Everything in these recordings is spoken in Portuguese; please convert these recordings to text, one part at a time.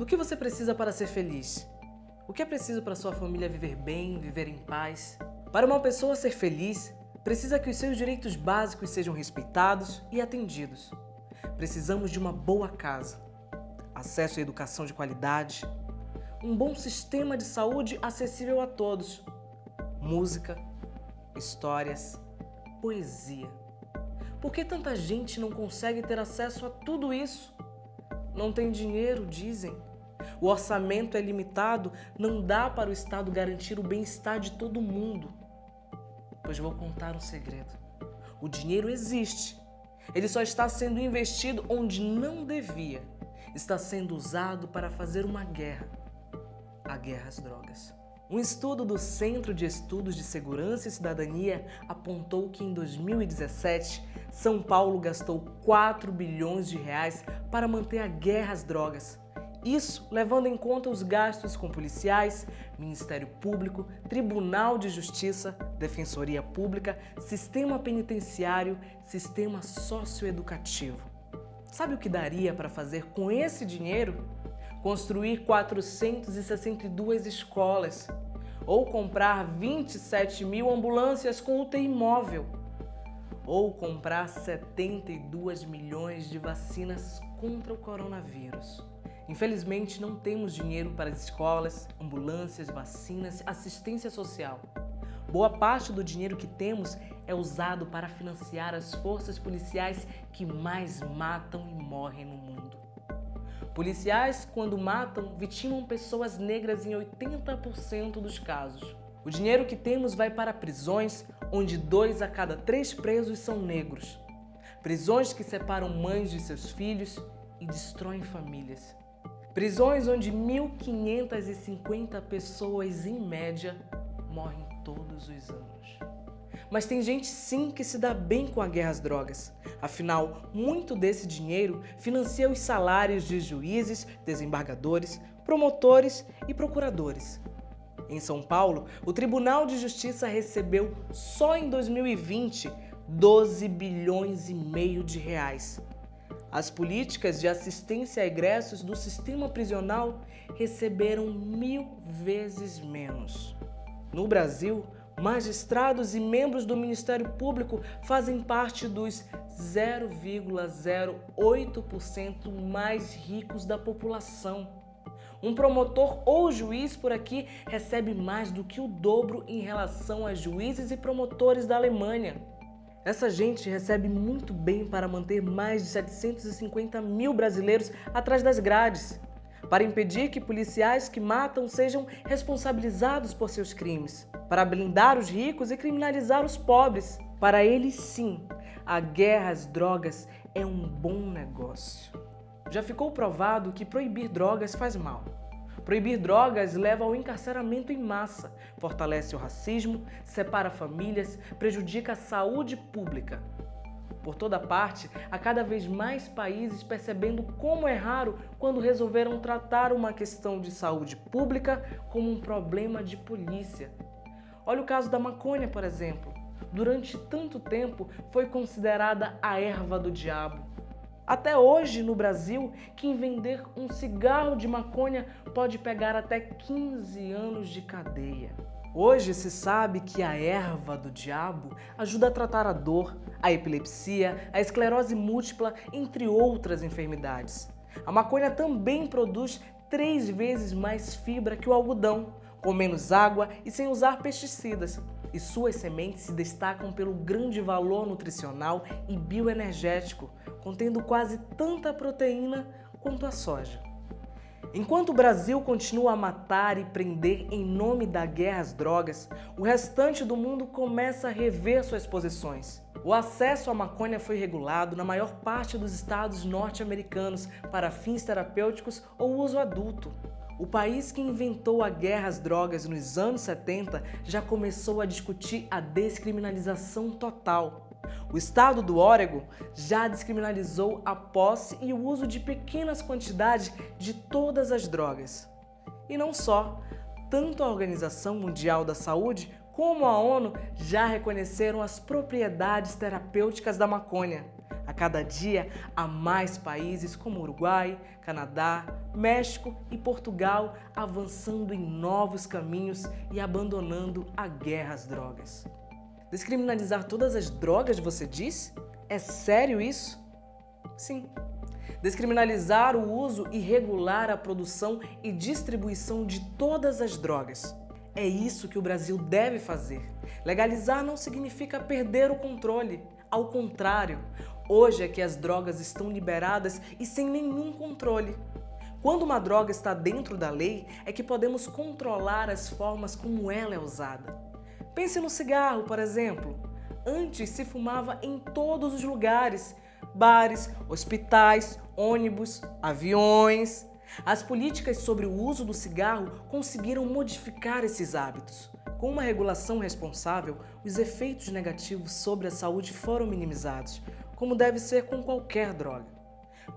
Do que você precisa para ser feliz? O que é preciso para sua família viver bem, viver em paz? Para uma pessoa ser feliz, precisa que os seus direitos básicos sejam respeitados e atendidos. Precisamos de uma boa casa, acesso à educação de qualidade, um bom sistema de saúde acessível a todos, música, histórias, poesia. Por que tanta gente não consegue ter acesso a tudo isso? Não tem dinheiro, dizem. O orçamento é limitado, não dá para o Estado garantir o bem-estar de todo mundo. Pois vou contar um segredo. O dinheiro existe. Ele só está sendo investido onde não devia. Está sendo usado para fazer uma guerra. A guerra às drogas. Um estudo do Centro de Estudos de Segurança e Cidadania apontou que em 2017, São Paulo gastou 4 bilhões de reais para manter a guerra às drogas. Isso levando em conta os gastos com policiais, Ministério Público, Tribunal de Justiça, Defensoria Pública, Sistema Penitenciário, Sistema Socioeducativo. Sabe o que daria para fazer com esse dinheiro? Construir 462 escolas ou comprar 27 mil ambulâncias com UTI móvel ou comprar 72 milhões de vacinas contra o coronavírus. Infelizmente, não temos dinheiro para as escolas, ambulâncias, vacinas, assistência social. Boa parte do dinheiro que temos é usado para financiar as forças policiais que mais matam e morrem no mundo. Policiais, quando matam, vitimam pessoas negras em 80% dos casos. O dinheiro que temos vai para prisões, onde 2 a cada 3 presos são negros. Prisões que separam mães de seus filhos e destroem famílias. Prisões onde 1.550 pessoas, em média, morrem todos os anos. Mas tem gente sim que se dá bem com a guerra às drogas. Afinal, muito desse dinheiro financia os salários de juízes, desembargadores, promotores e procuradores. Em São Paulo, o Tribunal de Justiça recebeu, só em 2020, 12 bilhões e meio de reais. As políticas de assistência a egressos do sistema prisional receberam 1000 vezes menos. No Brasil, magistrados e membros do Ministério Público fazem parte dos 0,08% mais ricos da população. Um promotor ou juiz por aqui recebe mais do que o dobro em relação a juízes e promotores da Alemanha. Essa gente recebe muito bem para manter mais de 750 mil brasileiros atrás das grades, para impedir que policiais que matam sejam responsabilizados por seus crimes, para blindar os ricos e criminalizar os pobres. Para eles, sim, a guerra às drogas é um bom negócio. Já ficou provado que proibir drogas faz mal. Proibir drogas leva ao encarceramento em massa, fortalece o racismo, separa famílias, prejudica a saúde pública. Por toda parte, há cada vez mais países percebendo como é raro quando resolveram tratar uma questão de saúde pública como um problema de polícia. Olha o caso da maconha, por exemplo. Durante tanto tempo foi considerada a erva do diabo. Até hoje, no Brasil, quem vender um cigarro de maconha pode pegar até 15 anos de cadeia. Hoje se sabe que a erva do diabo ajuda a tratar a dor, a epilepsia, a esclerose múltipla, entre outras enfermidades. A maconha também produz 3 vezes mais fibra que o algodão, com menos água e sem usar pesticidas. E suas sementes se destacam pelo grande valor nutricional e bioenergético, contendo quase tanta proteína quanto a soja. Enquanto o Brasil continua a matar e prender em nome da guerra às drogas, o restante do mundo começa a rever suas posições. O acesso à maconha foi regulado na maior parte dos estados norte-americanos para fins terapêuticos ou uso adulto. O país que inventou a guerra às drogas nos anos 70 já começou a discutir a descriminalização total. O estado do Oregon já descriminalizou a posse e o uso de pequenas quantidades de todas as drogas. E não só, tanto a Organização Mundial da Saúde como a ONU já reconheceram as propriedades terapêuticas da maconha. A cada dia, há mais países como Uruguai, Canadá, México e Portugal avançando em novos caminhos e abandonando a guerra às drogas. Descriminalizar todas as drogas, você diz? É sério isso? Sim. Descriminalizar o uso e regular a produção e distribuição de todas as drogas. É isso que o Brasil deve fazer. Legalizar não significa perder o controle. Ao contrário, hoje é que as drogas estão liberadas e sem nenhum controle. Quando uma droga está dentro da lei, é que podemos controlar as formas como ela é usada. Pense no cigarro, por exemplo. Antes se fumava em todos os lugares: bares, hospitais, ônibus, aviões. As políticas sobre o uso do cigarro conseguiram modificar esses hábitos. Com uma regulação responsável, os efeitos negativos sobre a saúde foram minimizados, como deve ser com qualquer droga.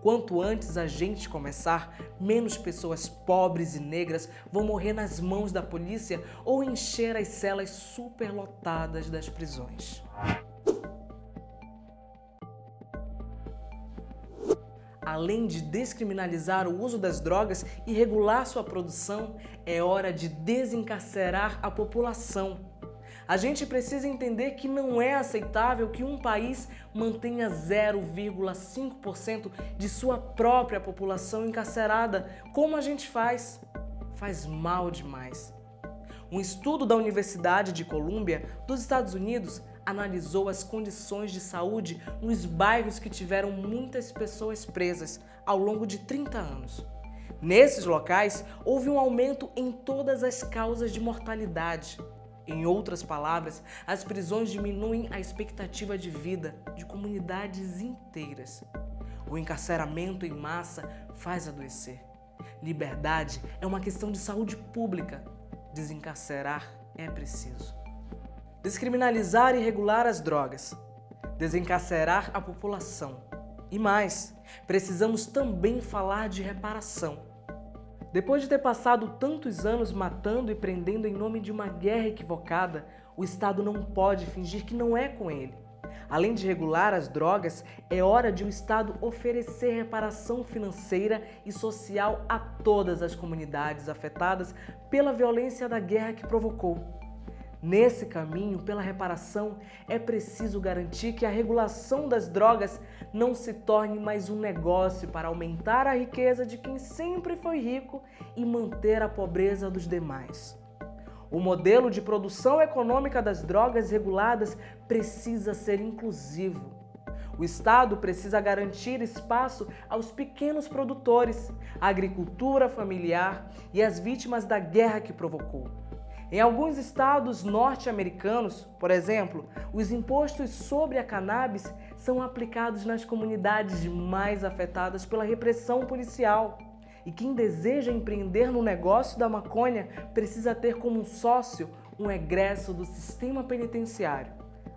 Quanto antes a gente começar, menos pessoas pobres e negras vão morrer nas mãos da polícia ou encher as celas superlotadas das prisões. Além de descriminalizar o uso das drogas e regular sua produção, é hora de desencarcerar a população. A gente precisa entender que não é aceitável que um país mantenha 0,5% de sua própria população encarcerada, como a gente faz. Faz mal demais. Um estudo da Universidade de Colômbia, dos Estados Unidos, analisou as condições de saúde nos bairros que tiveram muitas pessoas presas ao longo de 30 anos. Nesses locais, houve um aumento em todas as causas de mortalidade. Em outras palavras, as prisões diminuem a expectativa de vida de comunidades inteiras. O encarceramento em massa faz adoecer. Liberdade é uma questão de saúde pública. Desencarcerar é preciso. Descriminalizar e regular as drogas. Desencarcerar a população. E mais, precisamos também falar de reparação. Depois de ter passado tantos anos matando e prendendo em nome de uma guerra equivocada, o Estado não pode fingir que não é com ele. Além de regular as drogas, é hora de o Estado oferecer reparação financeira e social a todas as comunidades afetadas pela violência da guerra que provocou. Nesse caminho, pela reparação, é preciso garantir que a regulação das drogas não se torne mais um negócio para aumentar a riqueza de quem sempre foi rico e manter a pobreza dos demais. O modelo de produção econômica das drogas reguladas precisa ser inclusivo. O Estado precisa garantir espaço aos pequenos produtores, à agricultura familiar e às vítimas da guerra que provocou. Em alguns estados norte-americanos, por exemplo, os impostos sobre a cannabis são aplicados nas comunidades mais afetadas pela repressão policial. E quem deseja empreender no negócio da maconha precisa ter como sócio um egresso do sistema penitenciário.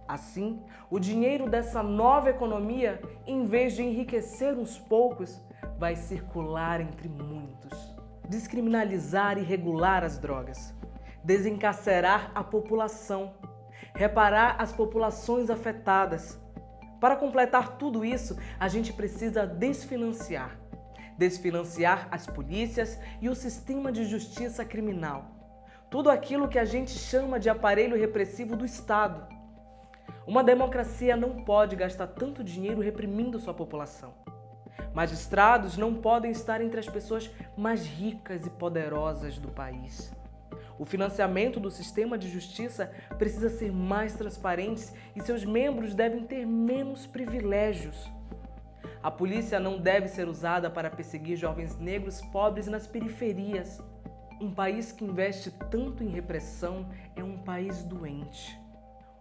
Assim, o dinheiro dessa nova economia, em vez de enriquecer uns poucos, vai circular entre muitos. Descriminalizar e regular as drogas. Desencarcerar a população, reparar as populações afetadas. Para completar tudo isso, a gente precisa desfinanciar. Desfinanciar as polícias e o sistema de justiça criminal. Tudo aquilo que a gente chama de aparelho repressivo do Estado. Uma democracia não pode gastar tanto dinheiro reprimindo sua população. Magistrados não podem estar entre as pessoas mais ricas e poderosas do país. O financiamento do sistema de justiça precisa ser mais transparente e seus membros devem ter menos privilégios. A polícia não deve ser usada para perseguir jovens negros pobres nas periferias. Um país que investe tanto em repressão é um país doente.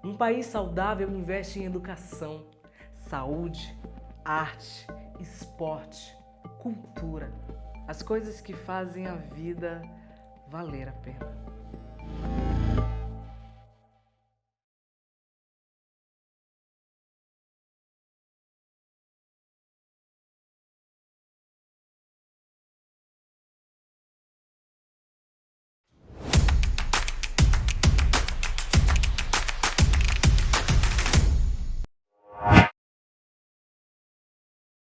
Um país saudável investe em educação, saúde, arte, esporte, cultura. As coisas que fazem a vida valer a pena.